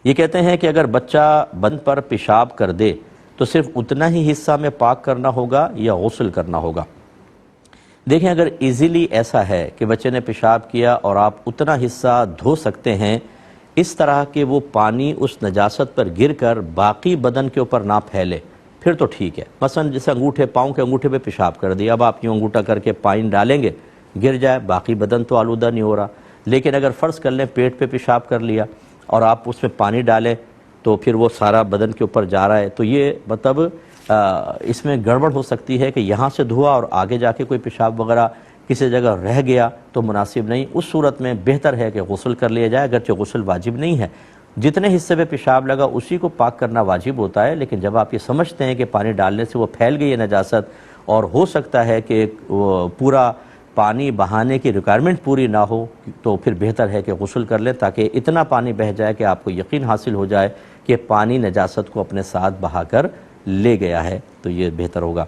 یہ کہتے ہیں کہ اگر بچہ بدن پر پیشاب کر دے تو صرف اتنا ہی حصہ میں پاک کرنا ہوگا یا غسل کرنا ہوگا؟ دیکھیں، اگر ایزیلی ایسا ہے کہ بچے نے پیشاب کیا اور آپ اتنا حصہ دھو سکتے ہیں اس طرح کہ وہ پانی اس نجاست پر گر کر باقی بدن کے اوپر نہ پھیلے، پھر تو ٹھیک ہے۔ مثلا جیسے انگوٹھے، پاؤں کے انگوٹھے پہ پیشاب کر دیا، اب آپ یوں انگوٹھا کر کے پانی ڈالیں گے، گر جائے، باقی بدن تو آلودہ نہیں ہو رہا۔ لیکن اگر فرض کر لیں پیٹ پہ پیشاب کر لیا اور آپ اس میں پانی ڈالیں تو پھر وہ سارا بدن کے اوپر جا رہا ہے، تو یہ مطلب اس میں گڑبڑ ہو سکتی ہے کہ یہاں سے دھوا اور آگے جا کے کوئی پیشاب وغیرہ کسی جگہ رہ گیا تو مناسب نہیں۔ اس صورت میں بہتر ہے کہ غسل کر لیا جائے، اگرچہ غسل واجب نہیں ہے، جتنے حصے پہ پیشاب لگا اسی کو پاک کرنا واجب ہوتا ہے۔ لیکن جب آپ یہ سمجھتے ہیں کہ پانی ڈالنے سے وہ پھیل گئی ہے نجاست اور ہو سکتا ہے کہ پورا پانی بہانے کی ریکوائرمنٹ پوری نہ ہو، تو پھر بہتر ہے کہ غسل کر لیں تاکہ اتنا پانی بہہ جائے کہ آپ کو یقین حاصل ہو جائے کہ پانی نجاست کو اپنے ساتھ بہا کر لے گیا ہے، تو یہ بہتر ہوگا۔